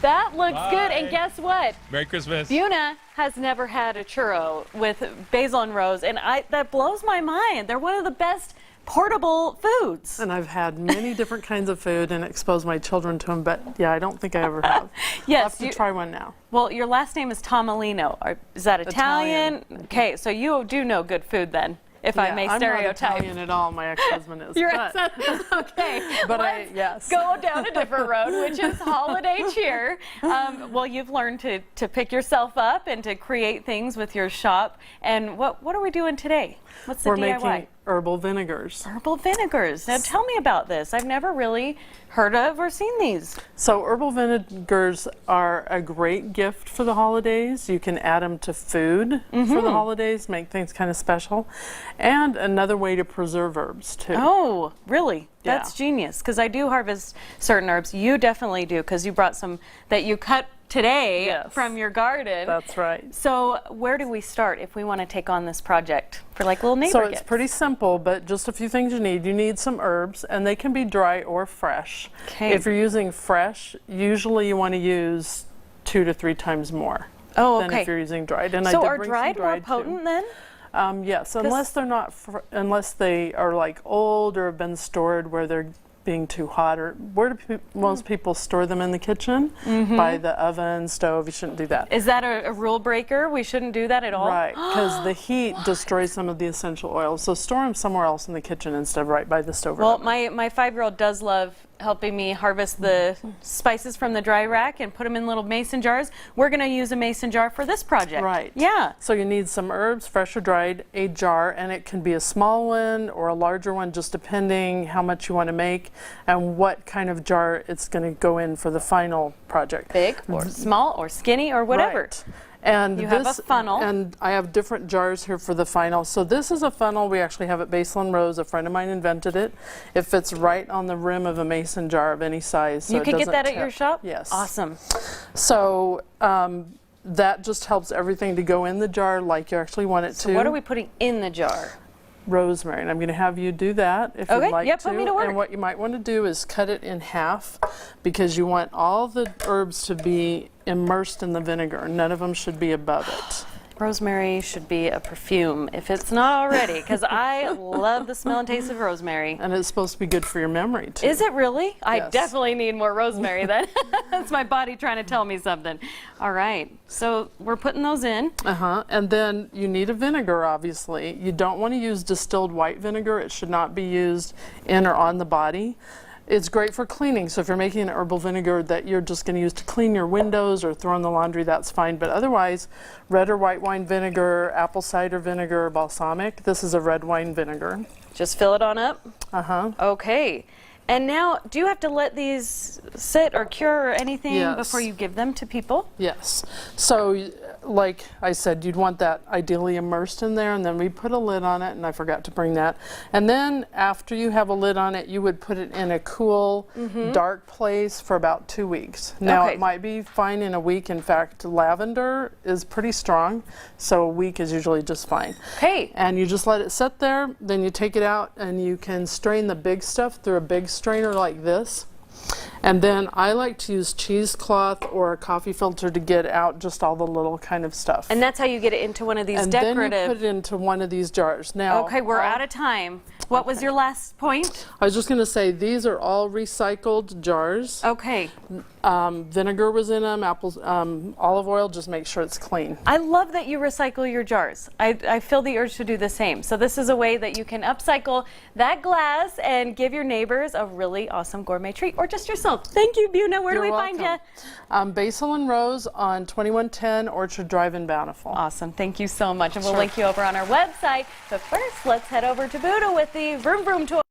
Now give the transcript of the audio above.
That looks Bye. good. And guess what? Merry Christmas. Buna has never had a churro with basil and rose, and that blows my mind. They're one of the best portable foods. And I've had many different kinds of food and exposed my children to them, but yeah, I don't think I ever have. Yes, I'll have to try one now. Well, your last name is Tomalino. Is that Italian? Okay, so you do know good food then, if I may stereotype. I'm not Italian at all. My ex-husband is. Your ex-husband, okay. But Let's go down a different road, which is holiday cheer. Well, you've learned to pick yourself up and to create things with your shop. And what are we doing today? What's the We're DIY? making herbal vinegars. Herbal vinegars. Now tell me about this. I've never really heard of or seen these. So herbal vinegars are a great gift for the holidays. You can add them to food for the holidays, make things kind of special. And another way to preserve herbs too. Oh, really? Yeah. That's genius, because I do harvest certain herbs. You definitely do, because you brought some that you cut today Yes. from your garden. That's right. So where do we start if we want to take on this project for like little neighbor So it's gifts? pretty simple, but just a few things you need. You need some herbs, and they can be dry or fresh. Okay. If you're using fresh, usually you want to use 2 to 3 times more than if you're using dried. And so I did are bring dried some more dried potent too. then? Yes, unless they're not, unless they are like old or have been stored where they're being too hot. Or where do most people store them? In the kitchen, by the oven, stove. You shouldn't do that. Is that a rule breaker? We shouldn't do that at all? Right, because the heat destroys some of the essential oils. So store them somewhere else in the kitchen instead of right by the stove. Well, my 5-year-old does love helping me harvest the spices from the dry rack and put them in little mason jars. We're going to use a mason jar for this project. Right. Yeah. So you need some herbs, fresh or dried, a jar, and it can be a small one or a larger one, just depending how much you want to make and what kind of jar it's going to go in for the final project. Big or small or skinny or whatever. Right. And you have a funnel. And I have different jars here for the funnel. So this is a funnel. We actually have it basil and rose. A friend of mine invented it. It fits right on the rim of a mason jar of any size. So you can get that tip. at your shop? Yes. Awesome. So that just helps everything to go in the jar like you actually want it to. So what are we putting in the jar? Rosemary, and I'm going to have you do that if you'd like to. Put me to work. And what you might want to do is cut it in half, because you want all the herbs to be immersed in the vinegar. None of them should be above it. Rosemary should be a perfume if it's not already, because I love the smell and taste of rosemary. And it's supposed to be good for your memory too. Is it really? I Yes. definitely need more rosemary then. That's my body trying to tell me something. All right, so we're putting those in. And then you need a vinegar, obviously. You don't want to use distilled white vinegar. It should not be used in or on the body. It's great for cleaning, so if you're making an herbal vinegar that you're just going to use to clean your windows or throw in the laundry, that's fine. But otherwise, red or white wine vinegar, apple cider vinegar, balsamic. This is a red wine vinegar. Just fill it on up? Uh-huh. Okay. And now, do you have to let these sit or cure or anything Yes. before you give them to people? Yes. So, like I said, you'd want that ideally immersed in there, and then we put a lid on it, and I forgot to bring that. And then after you have a lid on it, you would put it in a cool, dark place for about 2 weeks. Now, it might be fine in a week. In fact, lavender is pretty strong, so a week is usually just fine. Okay. And you just let it sit there, then you take it out, and you can strain the big stuff through a big strainer like this. And then I like to use cheesecloth or a coffee filter to get out just all the little kind of stuff. And that's how you get it into one of these and decorative. then you put it into one of these jars. Now, okay, we're out of time. What was your last point? I was just going to say these are all recycled jars. Okay. Vinegar was in them, apples, olive oil. Just make sure it's clean. I love that you recycle your jars. I feel the urge to do the same. So this is a way that you can upcycle that glass and give your neighbors a really awesome gourmet treat, or just yourself. Thank you, Buna. Where do we find you? Basil and Rose on 2110 Orchard Drive in Bountiful. Awesome. Thank you so much. And we'll link you over on our website. But first, let's head over to Buddha with the Vroom Vroom tour.